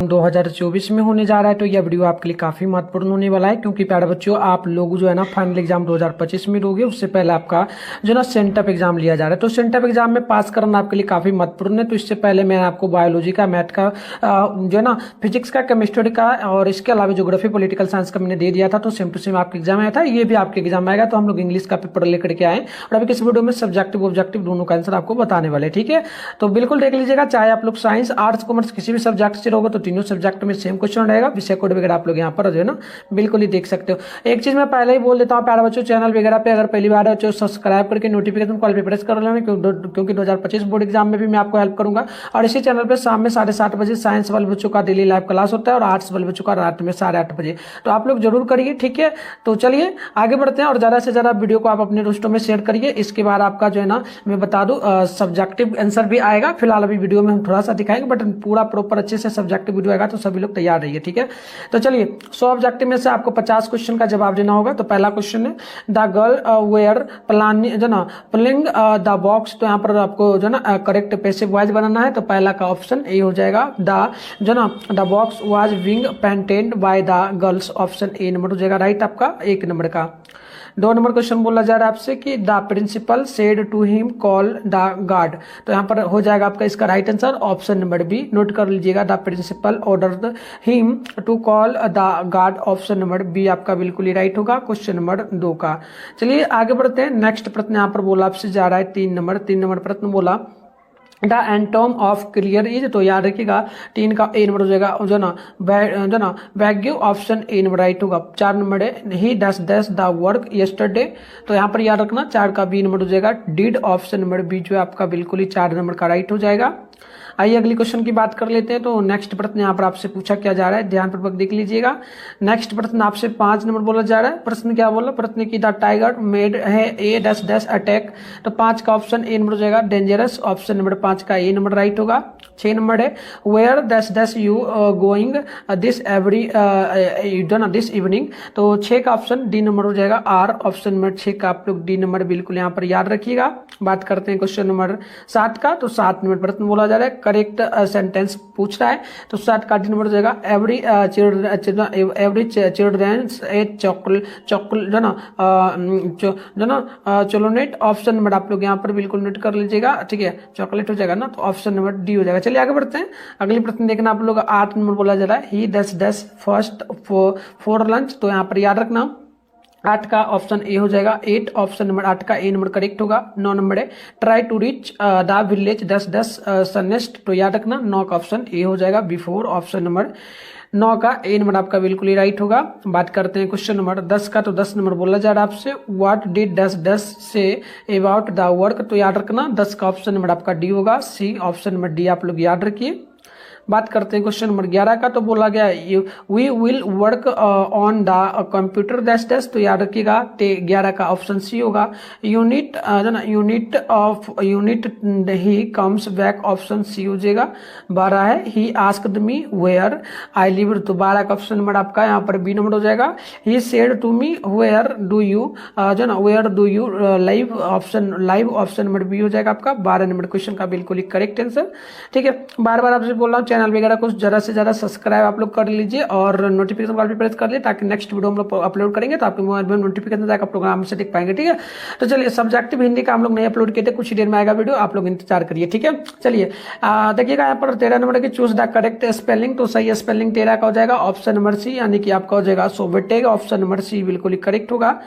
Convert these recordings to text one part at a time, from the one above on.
2024 में होने जा रहा है। तो यह वीडियो आपके लिए काफी महत्वपूर्ण होने वाला है, क्योंकि प्यारे बच्चों आप लोग जो है ना फाइनल एग्जाम 2025 में दोगे, उससे पहले आपका जो ना सेंटअप एग्जाम लिया जा रहा है। तो सेंटअप एग्जाम में पास करना आपके लिए काफी महत्वपूर्ण है। तो इससे पहले मैंने आपको बायोलॉजी का, मैथ का, जो है ना फिजिक्स का, केमिस्ट्री का और इसके अलावा ज्योग्राफी पॉलिटिकल साइंस का मैंने दे दिया था। तो सेम टू सेम आपके एग्जाम आया था, ये भी आपके एग्जाम आएगा। तो हम लोग इंग्लिश का पेपर लेकर के आए और अभी किस वीडियो में सब्जेक्टिव ऑब्जेक्टिव दोनों का आंसर आपको बताने वाले, ठीक है। तो बिल्कुल देख लीजिएगा, चाहे आप लोग साइंस, आर्ट्स, कॉमर्स किसी भी सब्जेक्ट से रहोगे तो तीनों सब्जेक्ट में सेम क्वेश्चन रहेगा। विषय कोड वगैरह आप लोग यहाँ पर जो है ना बिल्कुल ही देख सकते हो। एक चीज मैं पहले ही बोल देता हूँ प्यारे बच्चों, चैनल वगैरह पे अगर पहली बार हो सब्सक्राइब करके नोटिफिकेशन कॉल पे प्रेस कर लेना, क्योंकि 2025 बोर्ड एग्जाम में भी मैं आपको हेल्प करूंगा। और इसी चैनल पे शाम में 7:30 बजे साइंस वाले बच्चों का डेली लाइव क्लास होता है और आर्ट्स वाले बच्चों का रात में 8:30 बजे। तो आप लोग जरूर करिए, ठीक है। तो चलिए आगे बढ़ते हैं और ज्यादा से ज्यादा वीडियो को आप अपने दोस्तों में शेयर करिए। इसके बाद आपका जो है ना मैं बता दूं सब्जेक्टिव आंसर भी आएगा। फिलहाल अभी वीडियो में हम थोड़ा सा दिखाएंगे, बट पूरा प्रॉपर अच्छे से सब्जेक्टिव वीडियो आएगा। तो सभी लोग तैयार रहिए, ठीक है। तो चलिए 100 ऑब्जेक्टिव में से आपको 50 क्वेश्चन का जवाब देना होगा। तो पहला क्वेश्चन है द गर्ल वेयर प्लानिंग जो ना प्लिंग द बॉक्स। तो यहाँ पर आपको जो ना करेक्ट पैसिव वॉइस बनाना है। तो पहला का ऑप्शन ए हो जाएगा, द जो ना the box was wing painted by the girls. Option A number हो जाएगा राइट आपका 1 नंबर का। 2 नंबर क्वेश्चन बोला जा रहा है आपसे कि the principal said to him call the guard. तो यहाँ पर हो जाएगा आपका इसका right answer option number B. Note कर लीजिएगा, the principal order him to call the guard. Option number B आपका बिल्कुल ही राइट होगा क्वेश्चन नंबर 2 का। चलिए आगे बढ़ते हैं। नेक्स्ट प्रश्न यहाँ पर बोला आपसे जा रहा है 3 नंबर प्रश्न बोला द एंटोम ऑफ क्लियर इज। तो याद रखिएगा 3 का ए नंबर हो जाएगा जो ना wagyu. Option A number right होगा। 4 नंबर है ही डस द वर्क यस्टरडे। तो यहाँ पर याद रखना 4 का बी नंबर हो जाएगा डिड। ऑप्शन नंबर बी जो है आपका बिल्कुल ही 4 नंबर का राइट हो जाएगा। आइए अगली क्वेश्चन की बात कर लेते हैं। तो नेक्स्ट प्रश्न यहाँ पर आपसे पूछा क्या जा रहा है, ध्यानपूर्वक देख लीजिएगा। नेक्स्ट प्रश्न आपसे 5 नंबर बोला जा रहा है। प्रश्न क्या बोला, प्रश्न की द टाइगर मेड है ए डस डस अटैक। तो 5 का ऑप्शन ए नंबर हो जाएगा डेंजरस। ऑप्शन नंबर 5 का ए नंबर राइट होगा। 6 नंबर है where does does you going this every this evening. तो 6 का ऑप्शन डी नंबर हो जाएगा आर। ऑप्शन नंबर 6 का आप लोग डी नंबर बिल्कुल यहाँ पर याद रखिएगा। बात करते हैं क्वेश्चन नंबर 7 का। तो 7 नंबर प्रश्न बोला जा रहा है, करेक्ट सेंटेंस पूछ रहा है। तो 7 का डी नंबर हो जाएगा एवरी चिल्ड्रंस ए चॉकलेट जो ना चोलोनेट। ऑप्शन नंबर आप लोग यहाँ पर बिल्कुल नोट कर लीजिएगा, ठीक है। चॉकलेट हो जाएगा ना, तो ऑप्शन नंबर डी हो जाएगा। चलिए आगे बढ़ते हैं। अगली प्रश्न देखना आप लोग 8 नंबर बोला जा रहा है ही डस फर्स्ट फॉर लंच। तो यहाँ पर याद रखना 8 का ऑप्शन ए हो जाएगा 8। ऑप्शन नंबर 8 का ए नंबर करेक्ट होगा। 9 नंबर है try to reach the village दस सनेस्ट। तो याद रखना 9 का ऑप्शन ए हो जाएगा बिफोर। ऑप्शन नंबर 9 का ए नंबर आपका बिल्कुल ही राइट होगा। बात करते हैं क्वेश्चन नंबर 10 का। तो 10 नंबर बोला जा रहा है आपसे what did does say about the work. तो याद रखना 10 का ऑप्शन नंबर आपका डी होगा सी। ऑप्शन नंबर डी आप लोग याद रखिए। बात करते हैं क्वेश्चन नंबर 11 का। तो बोला गया we will work on the computer dash. तो याद रखिएगा 11 का ऑप्शन सी होगा unit he comes back. Option C हो जाएगा। 12 है he asked me where I live. तो 12 का ऑप्शन नंबर आपका यहाँ पर बी नंबर हो जाएगा he said to me where do you where do you live. Option number B हो जाएगा आपका 12 नंबर क्वेश्चन का बिल्कुल ही करेक्ट आंसर, ठीक है। बार बार आपसे बोल रहा हूँ चैनल वगैरह को ज्यादा से ज्यादा सब्सक्राइब आप लोग कर लीजिए और नोटिफिकेशन कॉल पे प्रेस कर लीजिए, ताकि नेक्स्ट वीडियो हम लोग अपलोड करेंगे तो आपके मोबाइल में नोटिफिकेशन जाकर प्रोग्राम से देख पाएंगे, ठीक है। तो चलिए सब्जेक्टिव हिंदी का हम लोग नहीं अपलोड किए थे, कुछ ही देर में आएगा वीडियो, आप लोग इंतजार करिए, ठीक है। चलिए देखिएगा यहाँ पर 13 नंबर की चूज द करेक्ट स्पेलिंग। तो सही स्पेलिंग 13 का हो जाएगा ऑप्शन नंबर सी, यानी कि आपका हो जाएगा सोवेटेग। ऑप्शन नंबर सी बिल्कुल ही करेक्ट होगा।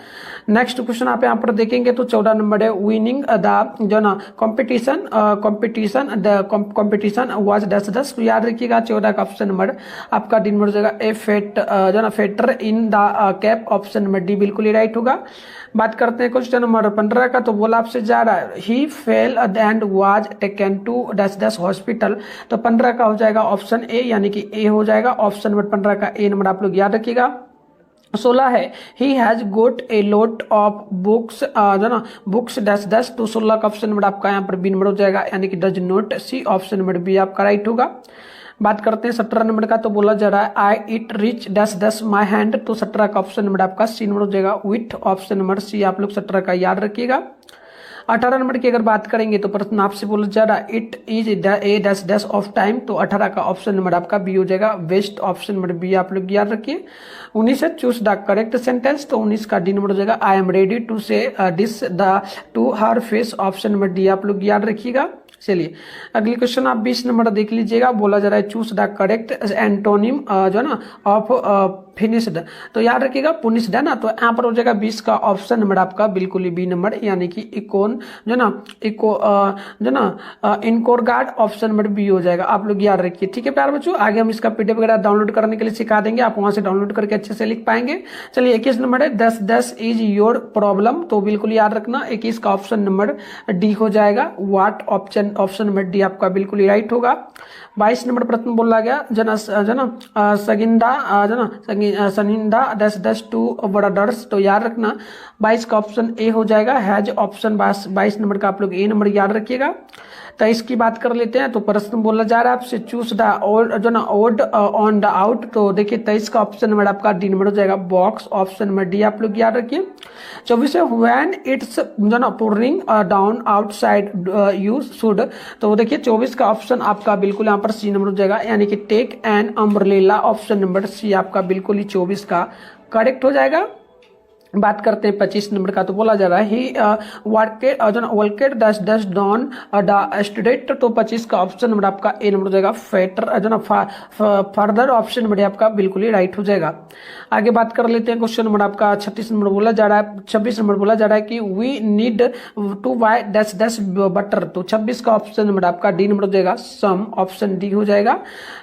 नेक्स्ट क्वेश्चन आप यहाँ पर देखेंगे तो 14 नंबर है विनिंग द जो ना कॉम्पिटिशन वाज दस। तो याद रखिएगा 14 का ऑप्शन नंबर आपका डी नंबर हो जाएगा a feather in the cap. Option number D बिल्कुल ही राइट होगा। बात करते हैं क्वेश्चन नंबर 15 का। तो बोला आपसे जा रहा है he fell and was taken to this hospital. तो 15 का हो जाएगा ऑप्शन ए, यानी कि ए हो जाएगा। ऑप्शन नंबर 15 का ए नंबर आप लोग याद रखिएगा। 16 है he has got a lot of books जो ना बुक्स दस। तो 16 का ऑप्शन नंबर आपका यहाँ पर बी नंबर हो जाएगा, यानी कि does not see. Option number B आपका राइट होगा। बात करते हैं 17 नंबर का। तो बोला जा रहा है आई इट रिच दस माई हैंड। तो 17 का ऑप्शन नंबर आपका सी नंबर हो जाएगा विथ। ऑप्शन नंबर सी आप लोग 17 का याद रखिएगा। 18 नंबर की अगर बात करेंगे तो प्रश्न आपसे बोला जा रहा है it is a dash dash of time, तो 18 का ऑप्शन नंबर आपका बी हो जाएगा वेस्ट, ऑप्शन नंबर बी आप लोग याद रखिए। 19 है चूज द करेक्ट सेंटेंस, तो 19 का डी नंबर हो जाएगा I am ready to say this the to her face, option number D आप लोग याद रखिएगा। चलिए अगली क्वेश्चन आप 20 नंबर देख लीजिएगा, बोला जा रहा है चूज द करेक्ट एंटोनिम जो है ना ऑफ फिनिश्ड, तो याद रखिएगा पुनिश्ड है ना, तो यहाँ पर हो जाएगा 20 का ऑप्शन नंबर आपका बिल्कुल ही बी नंबर, यानी कि इकोन जो ना जो ना इनकोरगार्ड, ऑप्शन नंबर बी हो जाएगा, आप लोग याद रखिए। ठीक है प्यारे बच्चों, आगे हम इसका पीडीएफ वगैरह डाउनलोड करने के लिए सिखा देंगे, आप वहां से डाउनलोड करके अच्छे से लिख पाएंगे। चलिए 21 नंबर है 10 इज योर प्रॉब्लम, तो बिल्कुल याद रखना 21 का ऑप्शन नंबर डी हो जाएगा, वाट ऑप्शन नंबर डी आपका बिल्कुल ही राइट होगा। 22 नंबर प्रश्न बोला गया जना सगिंदा सनिंदा डैश डैश टू ब्रदर्स, तो याद रखना 22 का ऑप्शन ए हो जाएगा, हैज, ऑप्शन 22 नंबर का आप लोग ए नंबर याद रखिएगा। 23 की बात कर लेते हैं, तो प्रश्न बोला जा रहा है आपसे चूज द ओड जो ना ओड ऑन द आउट, तो देखिए 23 का ऑप्शन नंबर आपका डी नंबर हो जाएगा बॉक्स, ऑप्शन नंबर डी आप लोग याद रखिए। 24 है व्हेन इट्स जो ना pouring down outside you should, तो देखिए 24 का ऑप्शन आपका बिल्कुल यहाँ पर सी नंबर हो जाएगा, यानी कि take an umbrella, option number C आपका बिल्कुल ही 24 का करेक्ट हो जाएगा। बात करते हैं 25 नंबर का, तो बोला जा रहा है ही वर्केड दस दस डॉन द स्टूडेंट, तो 25 का ऑप्शन नंबर आपका ए नंबर हो जाएगा फेटर जो ना फर्दर, ऑप्शन नंबर आपका बिल्कुल ही राइट हो जाएगा। आगे बात कर लेते हैं क्वेश्चन नंबर आपका 36 नंबर बोला जा रहा है 26 नंबर बोला जा रहा है कि we need to buy dash dash butter, तो 26 का ऑप्शन नंबर आपका डी नंबर हो जाएगा सम, ऑप्शन डी हो जाएगा।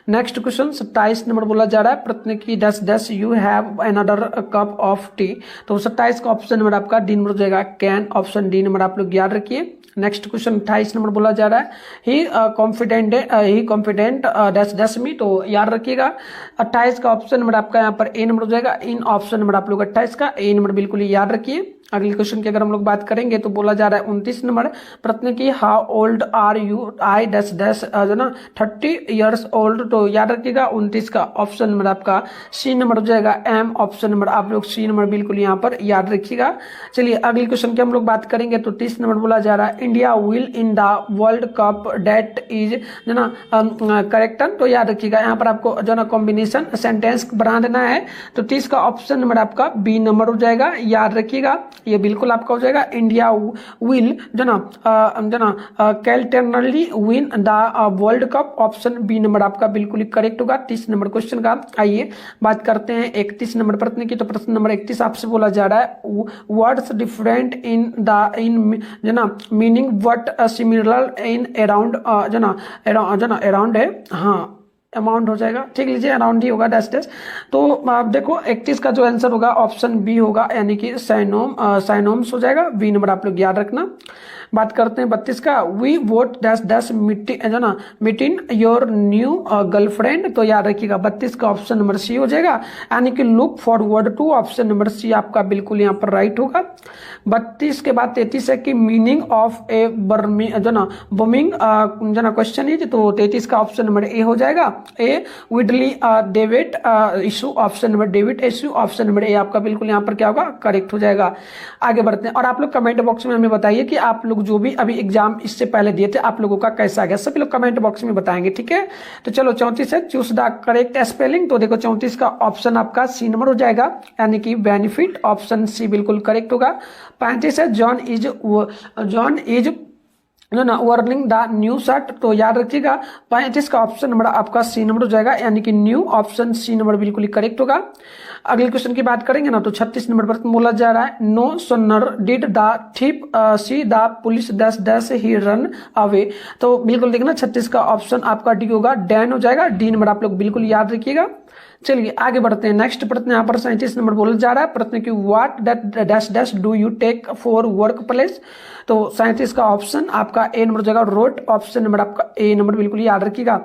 नेक्स्ट क्वेश्चन 27 नंबर बोला जा रहा है प्रश्न की dash dash you have another cup of T, तो 27 का ऑप्शन नंबर आपका डी नंबर हो जाएगा कैन, ऑप्शन डी नंबर आप लोग याद रखिए। नेक्स्ट क्वेश्चन 28 नंबर बोला जा रहा है ही कॉन्फिडेंट डैश डैश मी, तो याद रखिएगा 28 का ऑप्शन नंबर आपका यहाँ पर ए नंबर हो जाएगा इन, ऑप्शन नंबर आप लोग 28 का ए नंबर बिल्कुल ही याद रखिए। अगले क्वेश्चन की अगर हम लोग बात करेंगे तो बोला जा रहा है 29 नंबर प्रश्न की how old are you, I dash dash जो ना 30 ईयर्स ओल्ड, तो याद रखिएगा 29 का ऑप्शन नंबर आपका सी नंबर हो जाएगा एम, ऑप्शन नंबर आप लोग सी नंबर बिल्कुल यहाँ पर याद रखिएगा। चलिए अगले क्वेश्चन की हम लोग बात करेंगे तो 30 नंबर बोला जा रहा है India will in the world cup date is जो ना करेक्ट, तो याद रखिएगा यहाँ पर आपको जो ना कॉम्बिनेशन सेंटेंस बना देना है, तो 30 का ऑप्शन नंबर आपका बी नंबर हो जाएगा, याद रखिएगा ये बिल्कुल आपका हो जाएगा इंडिया विल जो ना कैल्टरनली win the world cup, option B number आपका बिल्कुल ही करेक्ट होगा 30 नंबर क्वेश्चन का। आइए बात करते हैं 31 नंबर प्रश्न की, तो प्रश्न नंबर 31 आपसे बोला जा रहा है वर्ड्स डिफरेंट इन जो ना meaning but similar in around जो ना अराउंड है, हाँ अमाउंट हो जाएगा, ठीक लीजिए अराउंड ही होगा डैश डैश, तो आप देखो 31 का जो आंसर होगा ऑप्शन बी होगा, यानी कि साइनोम्स हो जाएगा, बी नंबर आप लोग याद रखना। बात करते हैं 32 का we vote dash dash meeting your new girlfriend, तो याद रखिएगा 32 का ऑप्शन नंबर सी हो जाएगा, यानी कि look forward to, option number C आपका बिल्कुल यहाँ पर राइट होगा। 32 के बाद 33 है कि मीनिंग ऑफ ए बमिंग जो ना क्वेश्चन इज, तो 33 का ऑप्शन नंबर ए हो जाएगा, ए विडली डेविड इशू, ऑप्शन नंबर डेविड इशू, ऑप्शन नंबर ए आपका बिल्कुल यहाँ पर क्या होगा करेक्ट हो जाएगा। आगे बढ़ते हैं और आप लोग कमेंट बॉक्स में हमें बताइए कि आप लोग जो भी अभी एग्जाम इससे पहले दिए थे आप लोगों का कैसा गया, सभी लोग कमेंट बॉक्स में बताएंगे, ठीक है। तो चलो 34 है चूज द करेक्ट स्पेलिंग, तो देखो 34 का ऑप्शन आपका सी नंबर हो जाएगा, यानी कि बेनिफिट, ऑप्शन सी बिल्कुल करेक्ट होगा। 35 है जॉन इज जो ना वर्निंग द न्यू शर्ट, तो याद रखिएगा 35 का ऑप्शन नंबर आपका सी नंबर हो जाएगा, यानी कि न्यू, ऑप्शन सी नंबर बिल्कुल ही करेक्ट होगा। अगले क्वेश्चन की बात करेंगे ना तो 36 नंबर पर बोला जा रहा है no sooner did the thief see the police dash dash he run away, तो बिल्कुल देखना 36 का ऑप्शन आपका डी होगा, डैन हो जाएगा, डी नंबर आप लोग बिल्कुल याद रखिएगा। चलिए आगे बढ़ते हैं। नेक्स्ट प्रश्न यहाँ पर 37 नंबर बोला जा रहा है प्रश्न की what dash dash do you take for work place, तो 37 का ऑप्शन आपका आपका ए नंबर हो जाएगा रोट, ऑप्शन नंबर आपका ए नंबर बिल्कुल याद रखिएगा।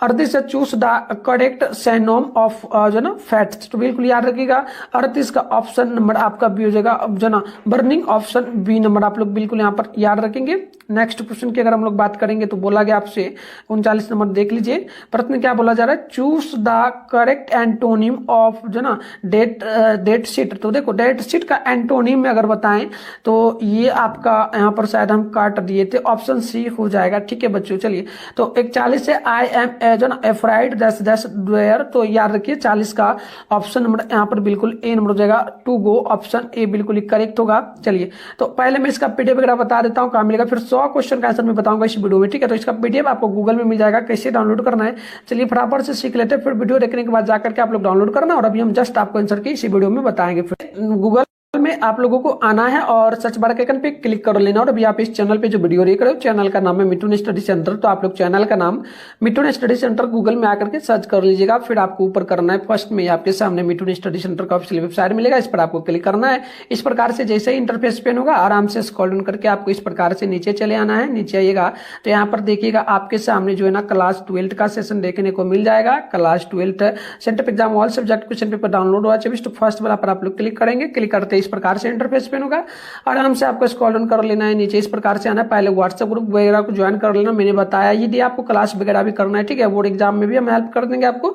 38 से चूज द करेक्ट सैनोम ऑफ जो ना फैट्स, तो बिल्कुल याद रखिएगा 38 का ऑप्शन नंबर आपका बी हो जाएगा जो ना बर्निंग, ऑप्शन बी नंबर आप लोग बिल्कुल यहाँ पर याद रखेंगे। नेक्स्ट क्वेश्चन की अगर हम लोग बात करेंगे तो बोला गया आपसे 39 नंबर देख लीजिए, प्रश्न क्या बोला जा रहा है, choose the correct antonym of जो ना डेट शीट। तो देखो डेट शीट का एंटोनिम में अगर बताएं तो ये आपका यहाँ पर शायद हम काट दिए थे, ऑप्शन सी हो जाएगा। ठीक है बच्चों, चलिए तो 41 से आई एम जो ना एफ्राइड दस दस डेयर, तो याद रखिए 40 का ऑप्शन नंबर यहाँ पर बिल्कुल ए नंबर हो जाएगा टू गो, ऑप्शन ए बिल्कुल करेक्ट होगा। चलिए तो पहले मैं इसका पीडीएफ वगैरह बता देता हूँ, कहाँ मिलेगा, फिर 100 क्वेश्चन का आंसर मैं बताऊंगा इस वीडियो में। ठीक है, तो इसका पीडीएफ आपको गूगल में मिल जाएगा, कैसे डाउनलोड करना है चलिए फटाफट से सीख लेते हैं, फिर वीडियो देखने के बाद जाकर के आप लोग डाउनलोड करना, और अभी हम जस्ट आपको आंसर की इसी वीडियो में बताएंगे। फिर गूगल में आप लोगों को आना है और सर्च बार के आइकन पे क्लिक कर लेना, और अभी आप इस चैनल पे जो वीडियो देख रहे हो चैनल का नाम है मिथुन स्टडी सेंटर, तो आप लोग चैनल का नाम मिथुन स्टडी सेंटर गूगल में आकर के सर्च कर लीजिएगा। फिर आपको ऊपर करना है, फर्स्ट में आपके सामने मिथुन स्टडी सेंटर का ऑफिशियल वेबसाइट मिलेगा, इस पर आपको क्लिक करना है। इस प्रकार से जैसे ही इंटरफेस पेन होगा आराम से स्क्रॉल डाउन करके आपको इस प्रकार से नीचे चले आना है। नीचे आइएगा तो यहाँ पर देखिएगा आपके सामने जो है ना क्लास 12 का सेशन देखने को मिल जाएगा। Class 12 centre exam all subject question paper download हुआ 24, तो फर्स्ट वाला पर आप लोग क्लिक करेंगे। क्लिक करते इस प्रकार से इंटरफेस पेन होगा, आराम से आपको स्क्रॉल डाउन कर लेना है, नीचे इस प्रकार से आना है। पहले व्हाट्सएप ग्रुप वगैरह को ज्वाइन कर लेना, मैंने बताया ही दिया आपको, क्लास वगैरह भी करना है। ठीक है, बोर्ड एग्जाम में भी हम हेल्प कर देंगे आपको।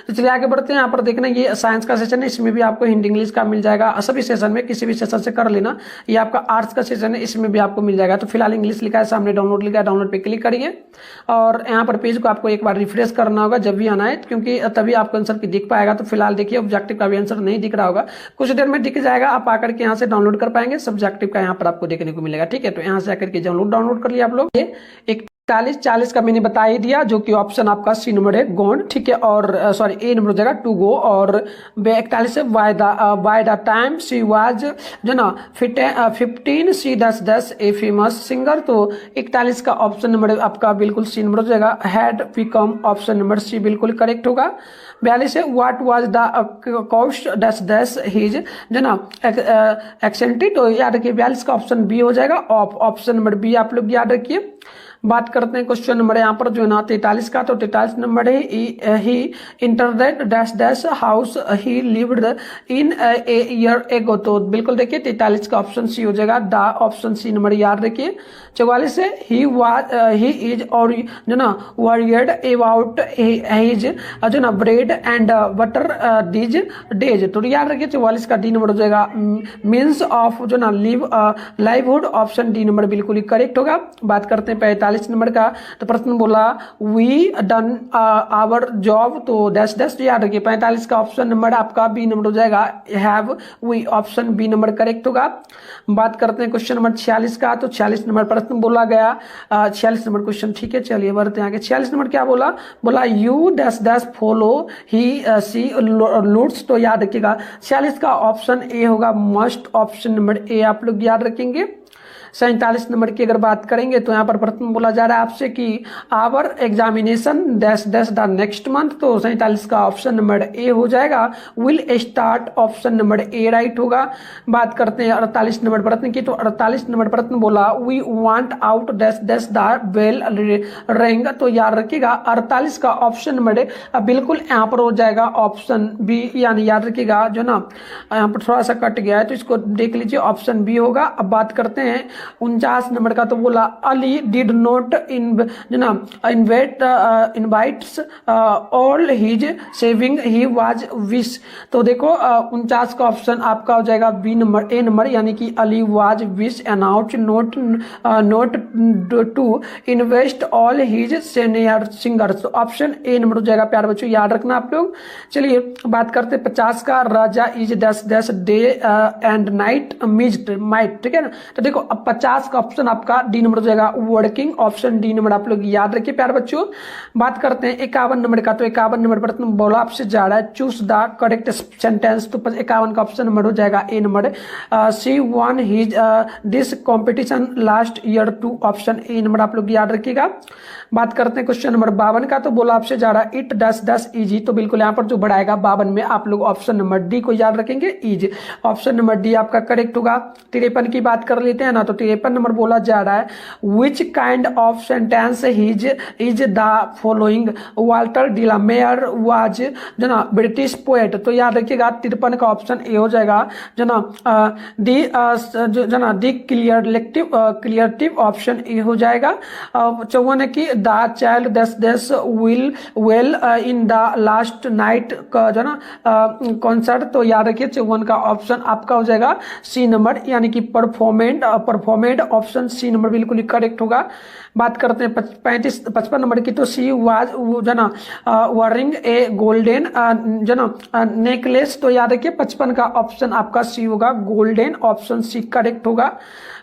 तो चलिए आगे बढ़ते हैं। यहाँ पर देखना ये साइंस का सेशन है, इसमें भी आपको हिंदी इंग्लिश का मिल जाएगा, सभी सेशन में किसी भी सेशन से कर लेना। ये आपका आर्ट्स का सेशन है, इसमें भी आपको मिल जाएगा। तो फिलहाल इंग्लिश लिखा है सामने, डाउनलोड लिखा है, डाउनलोड पे क्लिक करिए और यहाँ पर पेज को आपको एक बार रिफ्रेश करना होगा जब भी आना है, क्योंकि तभी आपको आंसर की दिख पाएगा। तो फिलहाल देखिए ऑब्जेक्टिव का भी आंसर नहीं दिख रहा होगा, कुछ देर में दिख जाएगा, आप आकर के यहाँ से डाउनलोड कर पाएंगे, सब्जेक्टिव का यहाँ पर आपको देखने को मिलेगा। ठीक है, तो यहाँ से आकर के डाउनलोड कर लिया आप लोग। ये 41-40 का मैंने बता ही दिया, जो कि ऑप्शन आपका सी नंबर है गोन। ठीक है, और सॉरी ए नंबर हो जाएगा टू गो, और 41 से by the time she was जो ना 15 सी 10 ए फेमस सिंगर, तो 41 का ऑप्शन नंबर आपका बिल्कुल सी नंबर हो जाएगा had become, option number C बिल्कुल करेक्ट होगा। 42 से what was the cost 10 his जो ना एक्सेंटेड, तो याद रखिए 42 का ऑप्शन बी हो जाएगा, ऑप्शन नंबर बी आप लोग याद रखिए। बात करते हैं क्वेश्चन नंबर यहाँ पर जो है ना 43 का, तो 43 नंबर है ही इंटरनेट dash house he lived in a year ago, तो बिल्कुल देखिए 43 का ऑप्शन सी हो जाएगा, द ऑप्शन सी नंबर याद रखिए। 44 से ही इज और जो ना वरीड अबाउट हिज जो ना bread and butter Ds days, तो याद रखिए 44 का डी नंबर हो जाएगा मीन्स ऑफ जो ना लाइवहुड, ऑप्शन डी नंबर बिल्कुल ही करेक्ट होगा। बात करते हैं 45 नंबर का, तो प्रश्न बोला वी डन आवर जॉब, तो डैश याद रखिए 45 का ऑप्शन नंबर आपका बी नंबर हो जाएगा have we, option B number correct होगा। बात करते हैं क्वेश्चन नंबर 46 का, तो 46 नंबर प्रश्न बोला गया 46 नंबर क्वेश्चन। ठीक है, चलिए बढ़ते हैं आगे। 46 नंबर क्या बोला you dash follow he see loots, तो याद रखिएगा 46 का ऑप्शन ए होगा मस्ट, ऑप्शन नंबर ए आप लोग याद रखेंगे। 47 नंबर की अगर बात करेंगे तो यहाँ पर प्रश्न बोला जा रहा है आपसे कि our examination dash the next month, तो 47 का ऑप्शन नंबर ए हो जाएगा will start, option number A right होगा। बात करते हैं 48 नंबर प्रश्न की, तो 48 नंबर प्रश्न बोला we want out dash the bell ring, तो याद रखिएगा 48 का ऑप्शन नंबर बिल्कुल यहाँ पर हो जाएगा ऑप्शन बी, यानी याद रखिएगा जो ना यहाँ पर थोड़ा सा कट गया है तो इसको देख लीजिए, ऑप्शन बी होगा। अब बात करते हैं 49 नंबर का, तो बोला Ali did not invites all his saving he was wish, तो देखो 49 का ऑप्शन आपका हो जाएगा बी नंबर ए नंबर, यानी कि Ali was wise enough not to invest all his senior singers, option A number हो जाएगा। प्यारे बच्चों याद रखना आप लोग। चलिए बात करते 50 का, Raja is dash day and night might, ठीक है ना। तो देखो अब 50 का ऑप्शन आपका डी नंबर हो जाएगा वर्किंग, ऑप्शन डी नंबर आप लोग याद रखिए प्यारे बच्चों। बात करते हैं 51 नंबर का, तो 51 नंबर पर तुम बोला आपसे जा रहा है चूज द करेक्ट सेंटेंस, तो 51 का ऑप्शन नंबर हो जाएगा A number, C one his this competition last year too, option A number आप लोग याद रखिएगा। बात करते हैं क्वेश्चन नंबर 52 का, तो बोला आपसे जा रहा है इट डैश इजी, तो बिल्कुल यहाँ पर जो बढ़ाएगा 52 में आप लोग ऑप्शन नंबर डी को याद रखेंगे इज, ऑप्शन नंबर डी आपका करेक्ट होगा। 53 की बात कर लेते हैं ना, तो 53 नंबर बोला जा रहा है which kind of sentence is the following Walter de la Mare was जो ना ब्रिटिश पोएट। तो याद रखिएगा 53 का ऑप्शन ए हो जाएगा जो ना दी क्लियरेटिव ऑप्शन ए हो जाएगा। 54 है कि द चाइल्ड दस will well in the last night का जो ना कॉन्सर्ट। तो याद रखिए 54 का ऑप्शन आपका हो जाएगा सी नंबर यानी कि परफॉर्मेड ऑप्शन सी नंबर बिल्कुल करेक्ट होगा। बात करते हैं 55 नंबर की। तो सी वाज जो ना वरिंग ए गोल्डन जो ना नेकलेस। तो याद रखिए 55 का ऑप्शन आपका सी होगा, गोल्डन ऑप्शन सी करेक्ट होगा।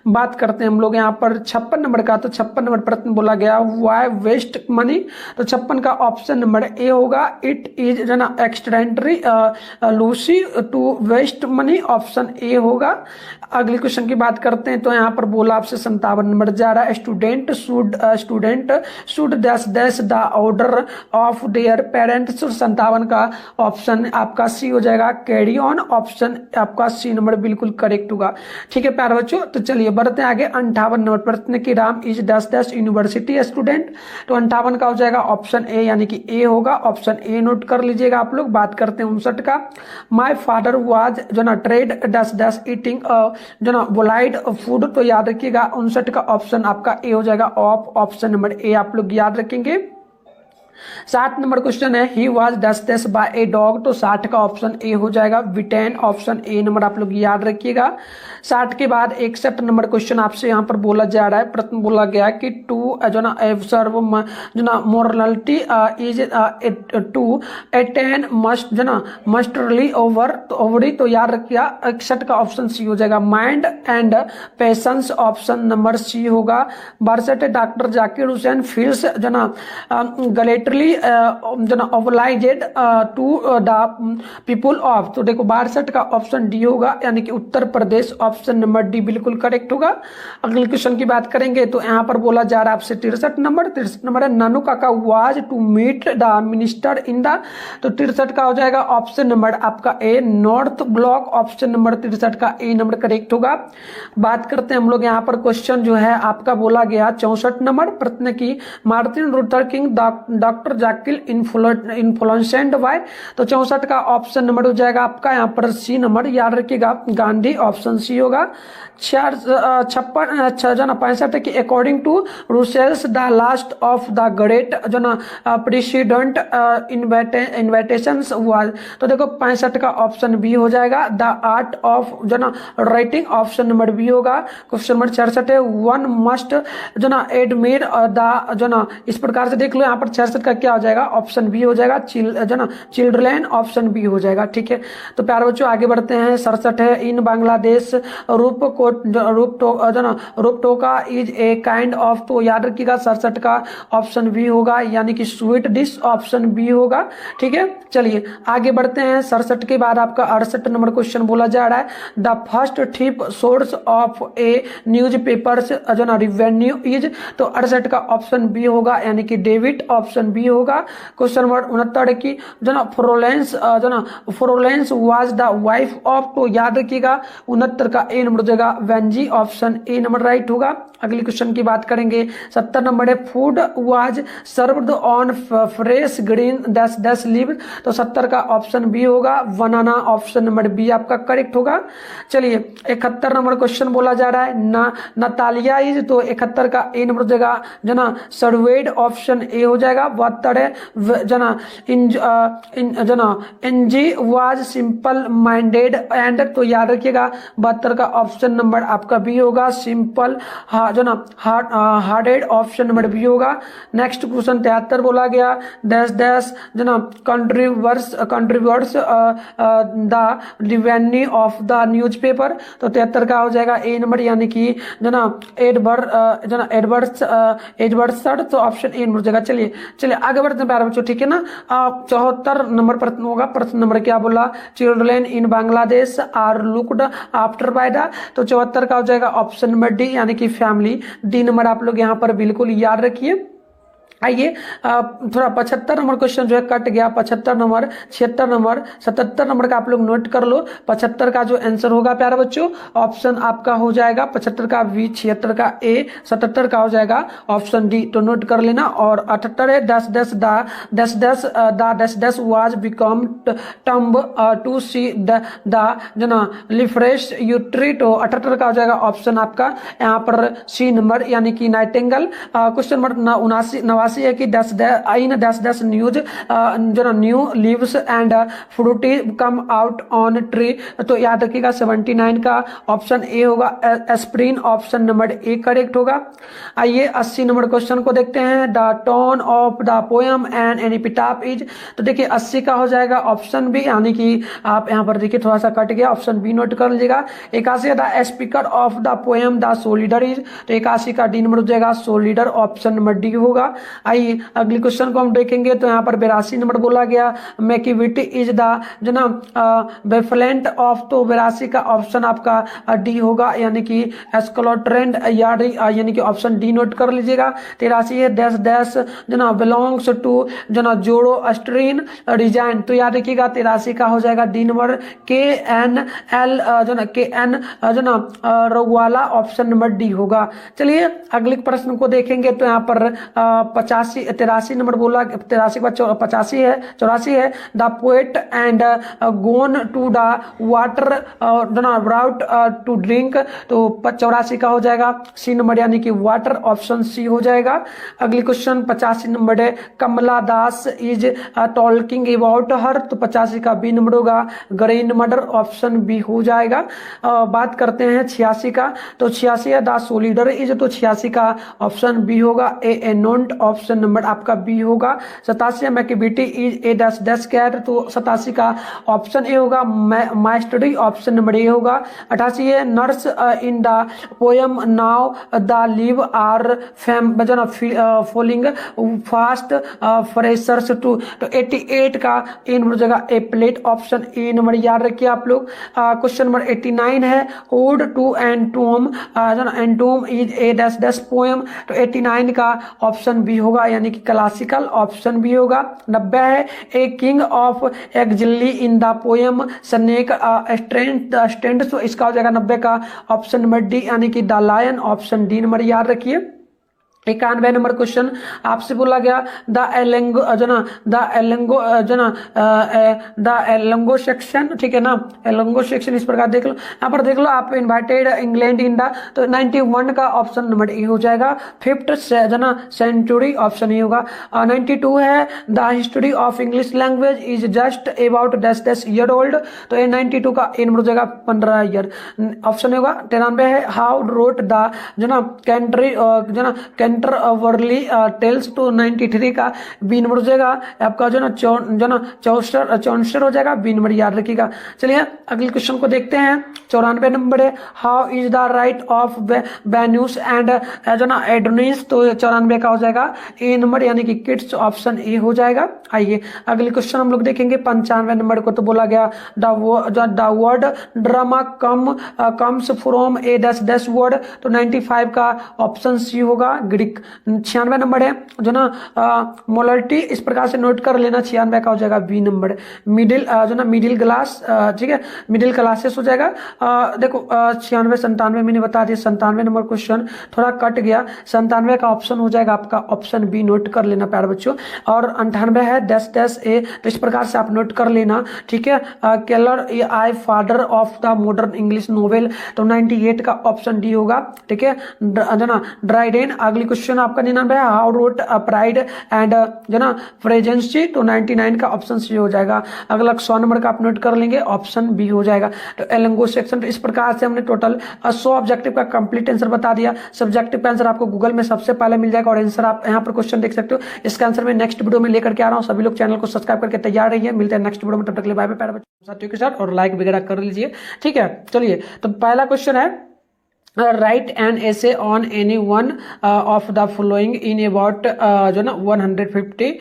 बात करते हैं हम लोग यहाँ पर 56 नंबर का। तो 56 नंबर प्रश्न बोला गया वाई वेस्ट मनी। तो 56 का ऑप्शन नंबर ए होगा, इट इज जो ना extraordinary Lucy to waste money, option A होगा। अगले क्वेश्चन की बात करते हैं। तो यहाँ पर बोला आपसे 57 नंबर जा रहा है student should dash the order of their parents. 57 का ऑप्शन आपका सी हो जाएगा, कैरी ऑन, ऑप्शन आपका सी नंबर बिल्कुल करेक्ट होगा। ठीक है प्यारे बच्चों, तो चलिए बढ़ते हैं आगे। 58 नंबर प्रश्न की Ram is dash university student. तो 58 का हो जाएगा ऑप्शन ए यानी कि ए होगा, ऑप्शन ए नोट कर लीजिएगा आप लोग। बात करते हैं 59 का। माई फादर वाज जो ना ट्रेड डैश ईटिंग जो ना बोलाइड फूड। तो याद रखिएगा 59 का ऑप्शन आपका ए हो जाएगा, ऑप्शन नंबर ए आप लोग याद रखेंगे। 60 नंबर क्वेश्चन है he was dash by a dog. तो 60 का ऑप्शन ए हो जाएगा, विटेन, ऑप्शन ए नंबर आप लोग याद रखिएगा। 60 के बाद 61 नंबर क्वेश्चन आपसे यहाँ पर बोला जा रहा है, प्रश्न बोला गया कि टू जो ना सर्व जो ना morality is to attain must जो ना मस्टरली ओवरी। तो याद रखिएगा 61 का ऑप्शन सी हो जाएगा, mind and patience, option number C होगा। 62 डॉक्टर जाकिर हुसैन फील्स जो ना गलेटरली जो ना ओबलाइजेड टू द पीपुल ऑफ। तो देखो 62 का ऑप्शन डी होगा यानी कि Uttar Pradesh, option number D बिल्कुल करेक्ट होगा। अगले क्वेश्चन की बात करेंगे। तो यहाँ पर बोला जा रहा है आपसे 63 नंबर है Nanu Kaka was to meet the minister in the. तो 63 का हो जाएगा ऑप्शन नंबर आपका A, North Block, option number 63 का ए नंबर करेक्ट होगा। बात करते हैं हम लोग यहाँ पर क्वेश्चन जो है आपका बोला गया 64 नंबर प्रश्न की Martin Luther king doctor Zakir influenced by. तो 64 का ऑप्शन नंबर हो जाएगा आपका यहाँ पर सी नंबर याद रखिएगा, गांधी, ऑप्शन सी होगा। 65 की according to Russell's the last of the great जो ना प्रेसिडेंट इन्विटेशंस वाज। तो देखो 65 का ऑप्शन बी हो जाएगा, द आर्ट ऑफ जो ना राइटिंग, ऑप्शन नंबर बी होगा। क्वेश्चन नंबर 66 है वन मस्ट जो ना एडमिर द जो ना, इस प्रकार से देख लो यहाँ पर 66 का क्या हो जाएगा, ऑप्शन बी हो जाएगा, जो ना चिल्ड्रेन, ऑप्शन बी हो जाएगा। ठीक है, तो प्यारे बच्चों आगे बढ़ते हैं। 67 है इन बांग्लादेश रूपटोका इज ए काइंड ऑफ। तो याद रखिएगा 67 का ऑप्शन बी होगा यानी कि स्वीट डिश, ऑप्शन बी होगा। ठीक है, चलिए आगे बढ़ते हैं। 67 के बाद आपका 68 नंबर क्वेश्चन बोला जा रहा है the first chief source of a newspapers जो ना रिवेन्यू इज। तो 68 का ऑप्शन बी होगा यानी कि डेविड, ऑप्शन बी होगा। क्वेश्चन नंबर 69 की जो ना Florence was the wife of. तो याद रखिएगा 69 का ए नंबर जगह Venzy, option A number right होगा। अगले क्वेश्चन की बात करेंगे। 70 नंबर है food was served on fresh green dash leave. तो 70 का ऑप्शन बी होगा, बनाना, ऑप्शन नंबर बी आपका करेक्ट होगा। चलिए 71 नंबर क्वेश्चन बोला जा रहा है नतालिया इज। तो 71 का ए नंबर जगह जना सर्वेड, ऑप्शन ए हो जाएगा। 72 है जना एनजी वाज सिंपल माइंडेड एंड। तो याद रखिएगा 72 का ऑप्शन नंबर आपका बी होगा, सिंपल जो ना हार्डेड, ऑप्शन नंबर बी होगा। नेक्स्ट क्वेश्चन 73 बोला गया डैश जो ना contributes the revenue of the newspaper. तो 73 का हो जाएगा ए नंबर यानी कि जो ना एडवर्ड्स। तो ऑप्शन ए नंबर जगह। चलिए आगे बढ़ते हैं प्यारे बच्चों, ठीक है ना। 74 नंबर प्रश्न होगा। प्रश्न नंबर क्या बोला, children in Bangladesh are looked after by the. तो 74 का हो जाएगा ऑप्शन नंबर डी यानी कि फैमिली, डी नंबर आप लोग यहाँ पर बिल्कुल याद रखिए। आइए थोड़ा 75 नंबर क्वेश्चन जो है कट गया। 75 नंबर, 76 नंबर, 77 नंबर का आप लोग नोट कर लो। 75 का जो आंसर होगा प्यारे बच्चों, ऑप्शन आपका हो जाएगा 75 का बी, 76 का ए, 77 का हो जाएगा ऑप्शन डी। तो नोट कर लेना। और 78 है दस दस was become dumb to see the जो ना लिफ्रेश यूट्री। तो 78 का हो जाएगा ऑप्शन आपका यहाँ पर सी नंबर, यानी कि नाइटिंगेल। क्वेश्चन नंबर 79 है कि दस न्यूज जो ना new leaves and fruity come out on tree. तो याद रखिएगा 79 का ऑप्शन ए होगा aspirin, option number A correct होगा। आइए 80 नंबर क्वेश्चन को देखते हैं। The tone of the poem and an epitaph is. तो देखिए 80 का हो जाएगा ऑप्शन बी, यानी कि आप यहाँ पर देखिए थोड़ा सा कट गया, ऑप्शन बी नोट कर लीजिएगा। 81 the speaker of the poem the soul leader is. तो 81 का डी नंबर हो जाएगा soul leader, option number D होगा। आइए अगले क्वेश्चन को हम देखेंगे। तो यहाँ पर 82 नंबर बोला गया मैकिविटी इज द जो ना बेफलेंट ऑफ। तो 82 का ऑप्शन आपका डी होगा, यानी कि एस्कोलोट्रेंड यानी कि ऑप्शन डी नोट कर लीजिएगा। 83 है डैश जो ना बिलोंग्स टू जो ना जोड़ो स्ट्रीन डिजाइन। तो याद रखिएगा 83 का हो जाएगा डी नंबर KNL जो ना KN जो ना रवाला, ऑप्शन नंबर डी होगा। चलिए अगले प्रश्न को देखेंगे। तो यहाँ पर 83 नंबर बोला, 83 के बाद 84 है the poet and gone to the water route to drink. तो 84 का हो जाएगा सी नंबर, यानी कि वाटर, ऑप्शन सी हो जाएगा। अगली क्वेश्चन 85 नंबर है कमला दास इज टॉकिंग अबाउट हर। तो 85 का बी नंबर होगा ग्रैंड मदर, ऑप्शन बी हो जाएगा। बात करते हैं 86 का। तो 86 है द सोलिडर इज। तो 86 का ऑप्शन बी होगा ए एनोंट, ऑप्शन नंबर आपका बी होगा। 87 है Macavity is a dash cat. तो 87 का ऑप्शन ए होगा mystery, option number A होगा। 88 है nurse in the poem now the leave are falling fast freshers to. तो 88 का ए नंबर जगह a plate, option A number याद रखिए आप लोग। क्वेश्चन नंबर 89 है ode to autumn autumn is a dash poem. तो 89 का ऑप्शन बी होगा, यानी कि क्लासिकल, ऑप्शन बी होगा। 90 है a king of exile in the poem snake strength. तो इसका हो जाएगा 90 का ऑप्शन नंबर डी, यानी कि the lion, option D number याद रखिए। 91 नंबर क्वेश्चन आपसे बोला गया द एलंगो सेक्शन, ठीक है ना, एलंगो सेक्शन इस प्रकार देख लो। यहाँ पर देख लो आप इन्वाइटेड इंग्लैंड इन द। तो 91 का ऑप्शन नंबर ए हो जाएगा। 5th सेंचुरी, ऑप्शन ए होगा। 92 है the history of English language is just about dash year old. तो ये 92 का ए नंबर हो जाएगा 15 ईयर, ऑप्शन होगा। 93 है हाउ रोट द कंट्री वर्ली टेल्स। तो 93 का बी नंबर हो जाएगा आपका चौसठ हो जाएगा, बी नंबर याद रखिएगा। चलिए अगले क्वेश्चन को देखते हैं। 94 नंबर है how is the right of Venus and Adonis. तो 94 का हो जाएगा ए नंबर, यानी कि किड्स, ऑप्शन ए हो जाएगा। आइए अगले क्वेश्चन हम लोग देखेंगे 95 नंबर को। तो बोला गया the word drama comes from A dash word. तो 95 का ऑप्शन सी होगा ग्रीक। 96 नंबर है जो ना मोलरिटी, इस प्रकार से नोट कर लेना। 96 का हो जाएगा B number middle middle class, ठीक है, मिडिल क्लासेस हो जाएगा। देखो 96 97 मैंने बता दिया। 97 नंबर क्वेश्चन थोड़ा कट गया। 97 का ऑप्शन हो जाएगा आपका ऑप्शन बी, नोट कर लेना प्यारे बच्चों। और 98 है डैश ए। तो इस प्रकार से आप नोट कर लेना, ठीक है। Keller I father of the modern English novel. तो 98 का ऑप्शन डी होगा, ठीक है। ड्राइडेन। अगली क्वेश्चन आपका 99 है how road pride and presence. तो 99 का ऑप्शन सी हो जाएगा। अगला 100 नंबर का आप नोट कर लेंगे, ऑप्शन बी हो जाएगा। तो एलंगो सेक्शन। तो इस प्रकार से हमने टोटल 100 ऑब्जेक्टिव का कंप्लीट आंसर बता दिया। सब्जेक्टिव का आंसर आपको गूगल में सबसे पहले मिल जाएगा और आंसर आप यहाँ पर क्वेश्चन देख सकते हो। इसका आंसर मैं नेक्स्ट वीडियो में लेकर के आ रहा हूँ। सभी लोग चैनल को सब्सक्राइब करके तैयार रहिए। मिलते हैं नेक्स्ट वीडियो में, तब तक के लिए बाय बाय प्यारे बच्चों, साथियों के साथ, और लाइक वगैरह कर लीजिए, ठीक है। चलिए तो पहला क्वेश्चन है right an essay on any one of the following in about 150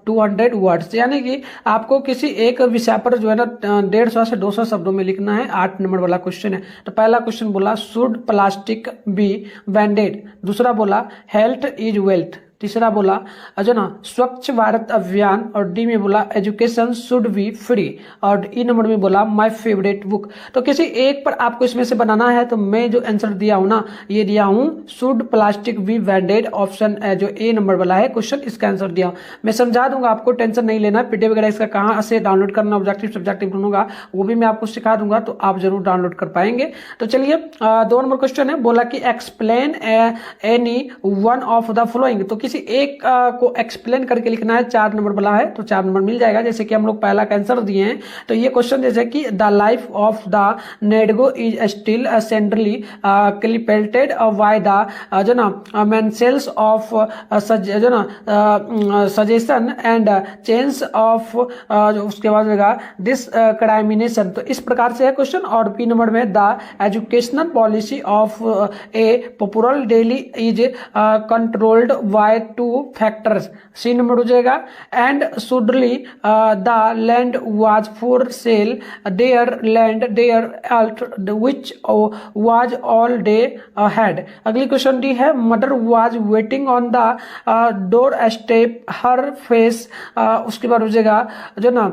200 words. यानी कि आपको किसी एक विषय पर जो है ना 150 से 200 शब्दों में लिखना है। 8 नंबर वाला क्वेश्चन है। तो पहला क्वेश्चन बोला शुड प्लास्टिक बी बैंडेड। दूसरा बोला हेल्थ इज वेल्थ। तीसरा बोला जो ना स्वच्छ भारत अभियान, और डी में बोला एजुकेशन शुड बी फ्री, और ई नंबर में बोला माय फेवरेट बुक। तो किसी एक पर आपको इसमें से बनाना है, तो मैं जो आंसर दिया हूं ना, ये दिया हूं शुड प्लास्टिक बी बैंडेड, ऑप्शन जो ए नंबर वाला है क्वेश्चन, इसका आंसर दिया। मैं समझा दूंगा, आपको टेंशन नहीं लेना। पीडीएफ वगैरह इसका कहां से डाउनलोड करना, ऑब्जेक्टिव सब्जेक्टिव दोनों का, वो भी मैं आपको सिखा दूंगा, तो आप जरूर डाउनलोड कर पाएंगे। तो चलिए 2 नंबर क्वेश्चन है, बोला कि explain any one of the following. तो किसी एक को एक्सप्लेन करके लिखना है, 4 नंबर वाला है, तो 4 नंबर मिल जाएगा। जैसे कि हम लोग पहला का आंसर दिए हैं, तो ये क्वेश्चन जैसे कि द लाइफ ऑफ द नेडगो is still centrally crippled by the जो ना मेंसेल्स ऑफ जो ना सजेशन एंड चेंज ऑफ, उसके बाद होगा दिस क्राइमिनेशन। तो इस प्रकार से है क्वेश्चन। और बी नंबर में the educational policy of a popular daily is controlled by 2 factors, C number हो जाएगा। And suddenly the land was for sale, their land their अल्ट which was all they had. अगली question D है mother was waiting on the doorstep her face, उसके बाद हो जाएगा जो ना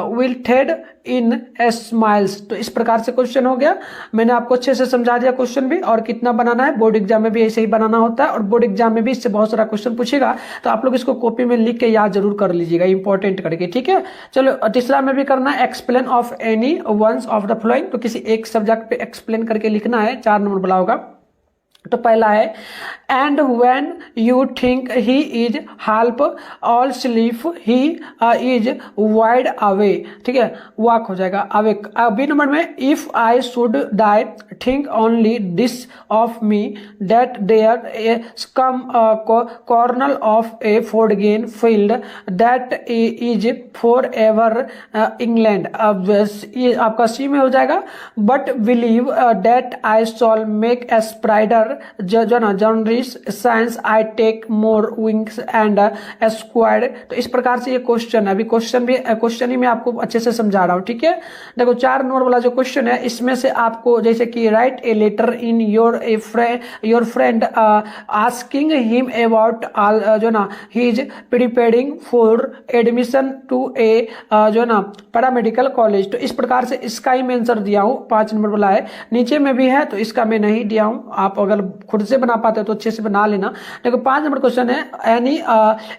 विल्टेड इन स्माइल्स। तो इस प्रकार से क्वेश्चन हो गया। मैंने आपको अच्छे से समझा दिया क्वेश्चन भी, और कितना बनाना है, बोर्ड एग्जाम में भी ऐसे ही बनाना होता है, और बोर्ड एग्जाम में भी इससे बहुत सारा क्वेश्चन पूछेगा, तो आप लोग इसको कॉपी में लिख के याद जरूर कर लीजिएगा, इंपॉर्टेंट करके, ठीक है। चलो तीसरा में भी करना है, explain of any ones of the following. तो किसी एक सब्जेक्ट पे एक्सप्लेन करके लिखना है, 4 नंबर वाला होगा। तो पहला है and when you think he is help all sleep he is wide awake, ठीक है, वॉक हो जाएगा अवेक। बी नंबर में if I should die think only this of me that there a some corner of a foreign field that is forever England. अब ये आपका C में हो जाएगा। But believe that I shall make a स्प्राइडर जो ना journalist since I take more wings and squad. तो इस प्रकार से ये क्वेश्चन है। अभी क्वेश्चन ही मैं आपको अच्छे से समझा रहा हूँ, ठीक है। देखो 4 नंबर वाला जो क्वेश्चन है, इसमें से आपको जैसे कि write a letter in your friend asking him about जो ना he is preparing for admission to a जो ना पैरामेडिकल कॉलेज। तो इस प्रकार से इसका ही मैं आंसर दिया हूँ, 5 नंबर वाला है। नीचे में भी है, तो इसका मैं नहीं दिया हूँ, आप अगर खुद से बना पाते हो तो अच्छे से बना लेना। देखो 5 नंबर क्वेश्चन है,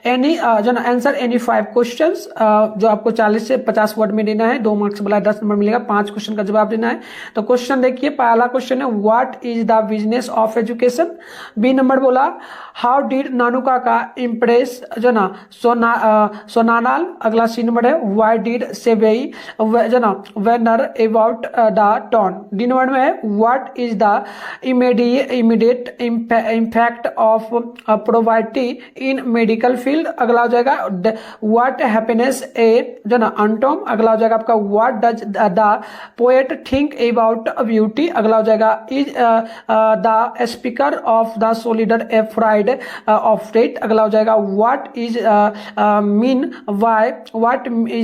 एनी जो ना आंसर एनी 5 क्वेश्चंस, जो आपको 40 से 50 वर्ड में देना है। 2 मार्क्स वाला 10 नंबर मिलेगा, 5 क्वेश्चन का जवाब देना है। तो क्वेश्चन देखिए, पहला क्वेश्चन है what is the business of education. B number बोला how did Nanu Kaka impress जो ना सोनानाल। अगला सी नंबर है व्हाई डिड सेवेई जो ना wander about the town. D number में है what is the immediate impact of poverty in medical field. अगला हो जाएगा व्हाट हैप्पीनेस ए जो ना अंटोम। अगला हो जाएगा आपका what does the poet think about beauty. अगला हो जाएगा is the speaker of the soldier a friend of death. अगला हो जाएगा what is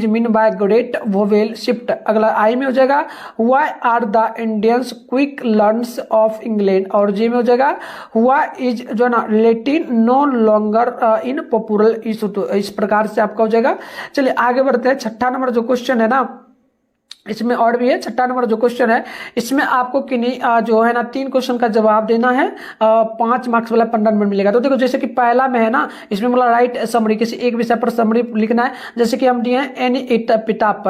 mean by great vowel shift. अगला आई में हो जाएगा why are the Indians quick learners of England. और जे में हो जाएगा हुआ इज जो ना Latin no longer in popular issue. तो इस प्रकार से आपका हो जाएगा। चलिए आगे बढ़ते हैं। 6ठा नंबर जो क्वेश्चन है ना, इसमें और भी है। 6ठा नंबर जो क्वेश्चन है, इसमें आपको किन्हीं जो है ना 3 क्वेश्चन का जवाब देना है। 5 मार्क्स वाला 15 नंबर मिलेगा। तो देखो जैसे कि पहला में है ना, इसमें बोला राइट समरी, किसी एक विषय पर समरी लिखना है। जैसे कि हम दिए हैं एनी पिताब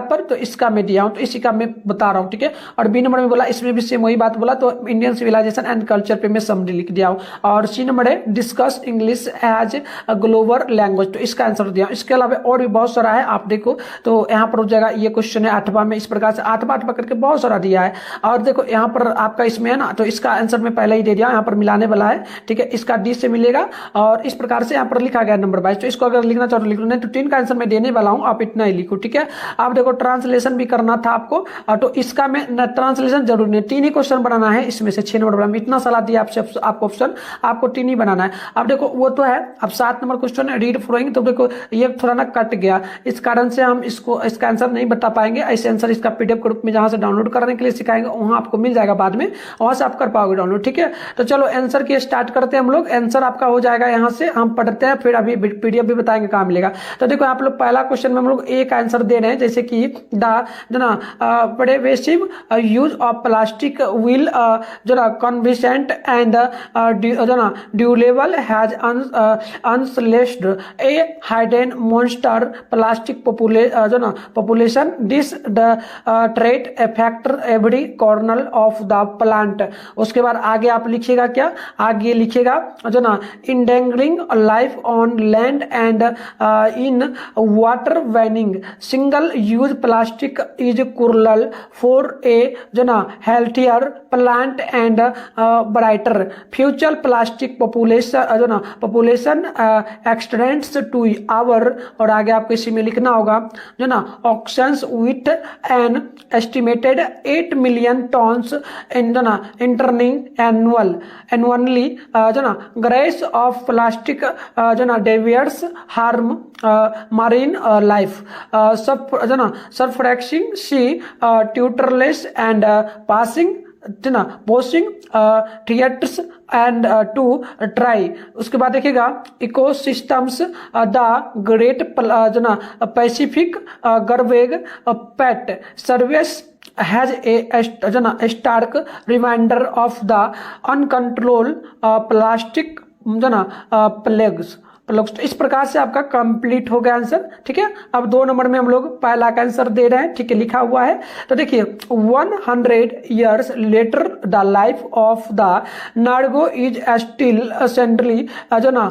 पर, तो इसका मैं दिया हूं, तो इसी का मैं बता रहा हूं, ठीक है। और बी नंबर में बोला, इसमें भी सेम वही बात बोला, तो इंडियन सिविलाइजेशन एंड कल्चर पे मैं समरी लिख दिया हूं। और सी नंबर है discuss English as a global language. तो इसका आंसर दिया। इसके अलावा और भी बहुत सारा है, आप देखो तो यहाँ पर हो जाएगा। ये क्वेश्चन है 8वां में, इस प्रकार से 8वां करके बहुत सारा दिया है। और देखो यहाँ पर आपका इसमें है ना, तो इसका आंसर मैं पहले ही दे दिया, यहाँ पर मिलाने वाला है, ठीक है। इसका डी से मिलेगा, और इस प्रकार से यहाँ पर लिखा गया नंबर 22। तो इसको अगर लिखना चाहो तो लिख लो, नहीं तो 3 का आंसर मैं देने वाला हूँ, आप इतना ही लिखो, ठीक है। आप देखो ट्रांसलेशन भी करना था आपको, तो इसका मैं ट्रांसलेशन जरूर नहीं, 3 ही क्वेश्चन बनाना है इसमें से 6 नंबर। इतना सलाह दिया आपको ऑप्शन, आपको 3 ही बनाना है। अब देखो वो तो है। अब 7 नंबर क्वेश्चन है रीड फ्लोइंग। तो देखो ये थोड़ा ना कट गया, इस कारण से हम इसका आंसर नहीं बता पाएंगे। इस आंसर इसका पीडीएफ के रूप में जहां से डाउनलोड करने के लिए सिखाएंगे वहां आपको मिल जाएगा, बाद में वहां से आप कर पाओगे डाउनलोड। ठीक है, तो चलो आंसर की स्टार्ट करते हैं हम लोग। आंसर आपका हो जाएगा यहाँ से, हम पढ़ते हैं फिर अभी पीडीएफ भी बताएंगे कहाँ मिलेगा। तो देखो आप लोग पहला क्वेश्चन में हम लोग एक आंसर दे रहे हैं, जैसे कि the pervasive use of plastic while जो ना कन्विसेंट एंड जो ना durable has unleashed a hidden monster plastic population this the trait affect every corner of the plant। उसके बाद आगे आप लिखिएगा क्या, आगे लिखिएगा जो ना endangering life on land and in water vanning single use plastic is cruel for a जो ना healthier plant and brighter future plastic population जो ना population extends to our। और आगे आपको इसी में लिखना होगा जो ना oceans with an estimated 8 million tons in जो ना इंटरनिंग एनुअली जो ना ग्रेस ऑफ प्लास्टिक जो ना डेवियर्स हार्म मारीन लाइफ सब जो ना suffocating sea turtles and passing posing threats and to try. उसके बाद देखिएगा इकोसिस्टम्स द ग्रेट जो ना Pacific garbage patch serves has a जो ना stark reminder of the uncontrolled plastic जो ना प्लेग्स। तो इस प्रकार से आपका कंप्लीट हो गया आंसर। ठीक है, अब 2 नंबर में हम लोग पहला का आंसर दे रहे हैं। ठीक है, लिखा हुआ है, तो देखिए 100 years later the life of the nargo is still essentially जो ना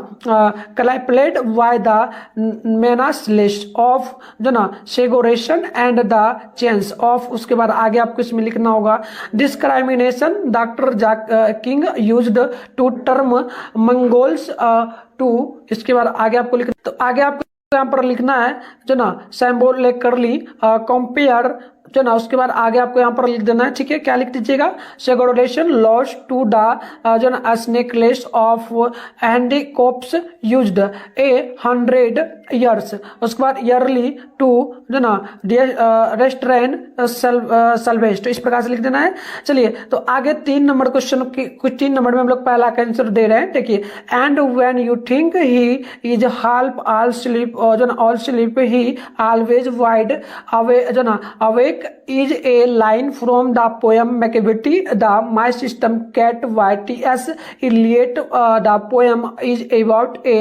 claimed by the menace of जो ना segregation and the change of। उसके बाद आगे आपको इसमें लिखना होगा discrimination doctor King used to term Mongols to. इसके बाद आगे आपको लिखना, तो आगे आपको यहाँ पर लिखना है जो ना सिंबॉलिकली कंपेयर जो ना। उसके बाद आगे आपको यहाँ पर लिख देना है। ठीक है, क्या लिख दीजिएगा, सेग्रेगेशन लॉस टू द जो ना स्नेकलेस ऑफ हैंडीकॉप्स यूज्ड ए 100 years। उसके बाद ईयरली टू जो ना रेस्ट्रेन सल्वेज। तो इस प्रकार से लिख देना है। चलिए, तो आगे 3 नंबर क्वेश्चन कुछ 3 नंबर में हम लोग पहला का आंसर दे रहे हैं। देखिए, and when you think he is half all sleep जो ना ऑल स्लीप ही ऑलवेज वाइड अवे जो ना awake is a line from the poem Macavity the My System Cat YTS Eliot। The poem is about a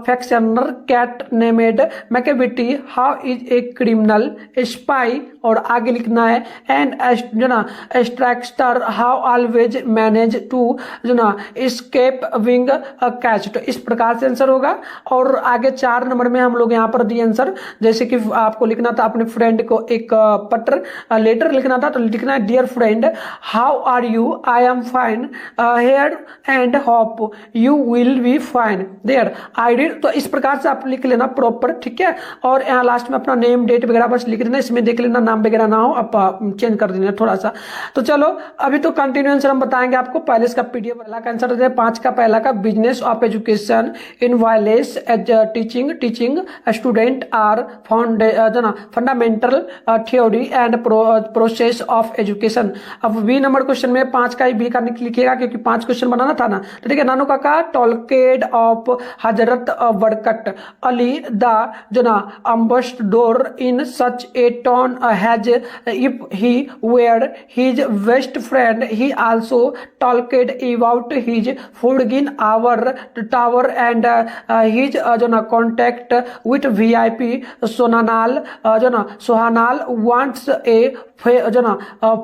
factioner cat named Macavity how is a criminal spy। और आगे लिखना है and जो ना स्ट्रैक्स्टर how always manage to जो ना escape wing catch. तो इस प्रकार से आंसर होगा। और आगे 4 नंबर में हम लोग यहाँ पर दिए आंसर, जैसे कि आपको लिखना था अपने फ्रेंड को एक पत्र लेटर लिखना था, तो लिखना है dear friend how are you, I am fine here and hope you will be fine there I did. तो इस प्रकार से आप लिख लेना प्रॉपर। ठीक है, और यहाँ लास्ट में अपना नेम डेट वगैरह बस लिख देना, इसमें देख लेना नाम वगैरह ना हो, आप चेंज कर देना थोड़ा सा। तो चलो अभी तो कंटिन्यू आंसर हम बताएंगे आपको। पहले इसका पीडीएफ वाला का आंसर देते हैं 5 का पहला का business of education involves as teaching student are fundamental theory and process of education. अब बी नंबर क्वेश्चन में 5 का ही बी का लिखिएगा क्योंकि 5 क्वेश्चन बनाना था ना। तो ठीक है, नानू काका टोलकेड of Hazrat Barkat Ali the जो ना ambassador in such a tone has if he were his best friend he also talked about his फूडगिन आवर टावर एंड हिज जो ना कॉन्टेक्ट विथ वीआईपी सोनानाल जो ना सोहानाल वांट्स ए जो ना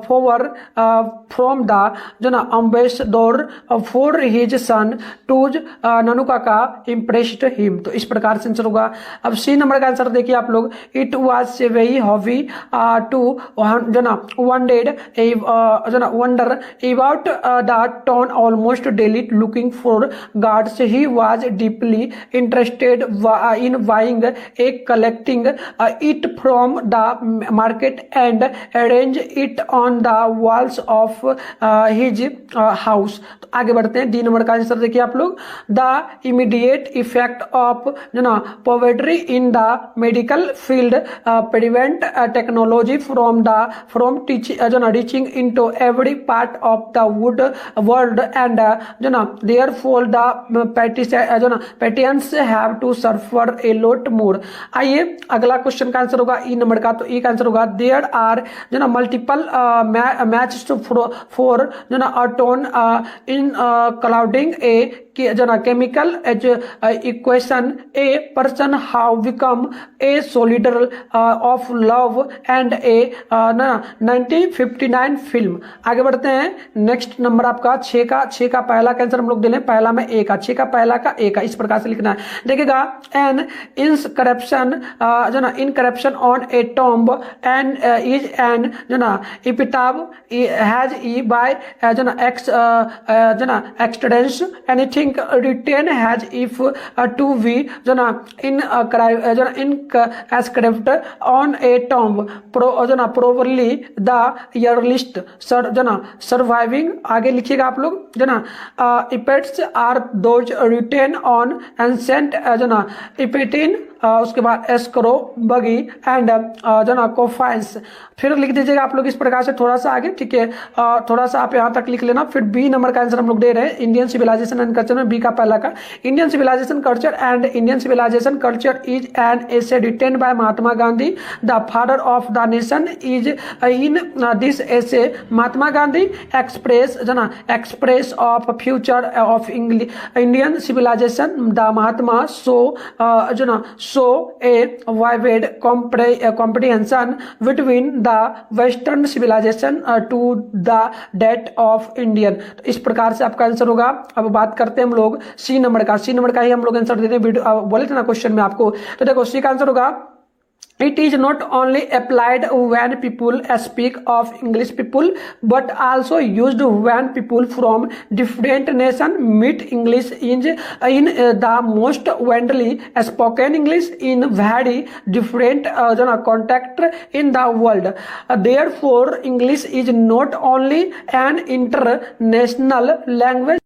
फॉर फ्रॉम द जो ना अम्बेसडर फॉर हिज सन टूज ननू काका इम्प्रेस्ड हिम। तो इस प्रकार से आंसर होगा। अब सी नंबर का आंसर देखिए आप लोग, it was a very hobby to जो ना वंडेड जो ना wonder about the town almost daily looking for guards he was deeply interested in buying a collecting it from the market it and arrange it on the walls of his house। तो आगे बढ़ते हैं। D number का answer देखिए आप लोग, the immediate effect of जो ना poverty in the medical field prevent technology from teaching जो ना reaching into every part of the world and जो ना देयरफॉर द जो ना patients have to suffer a lot more. आइए अगला क्वेश्चन का आंसर होगा ई नंबर का। तो ई का आंसर होगा देयर आर जो ना मल्टीपल मैच फॉर जो ना अटोन इन क्लाउडिंग ए जो ना chemical equation a person how become a soldier of love and a 1959 film. आगे बढ़ते हैं। नेक्स्ट नंबर आपका छः का पहला का आंसर हम लोग दे लें। पहला में ए का, छः का पहला का ए का, इस प्रकार से लिखना है। देखिएगा एन इनकरप्शन जो ना inscription on a tomb and is an जो ना इपिटाब हैज ई बाय जो ना एक्स जो ना extents anything written has if to be जो ना इन जो ना inscribed on a tomb जो ना probably the earliest जो ना surviving। आगे लिखिएगा आप लोग जो ना epitaphs are those written on ancient जो ना epitaph उसके बाद एस्क्रो बगी एंड जो ना कोफाइंस। फिर लिख दीजिएगा आप लोग इस प्रकार से थोड़ा सा आगे, ठीक है। थोड़ा सा आप यहाँ तक लिख लेना। फिर बी नंबर का आंसर हम लोग दे रहे हैं इंडियन सिविलाइजेशन एंड कल्चर में। बी का पहला का Indian civilisation culture and Indian civilisation culture is an essay written by Mahatma Gandhi the father of the nation is in this essay Mahatma Gandhi express जो ना express of future of Indian civilisation the Mahatma so जो ना so a vivid comprehension between the western civilization to the death of Indian। तो इस प्रकार से आपका answer होगा। अब बात करते हैं हम लोग सी नंबर का। सी नंबर का ही हम लोग आंसर देते हैं। वीडियो बोले थे ना क्वेश्चन में आपको, तो देखो सी का आंसर होगा it is not only applied when people speak of English people but also used when people from different nations meet English in the most widely spoken English in very different context in the world। Therefore English is not only an international language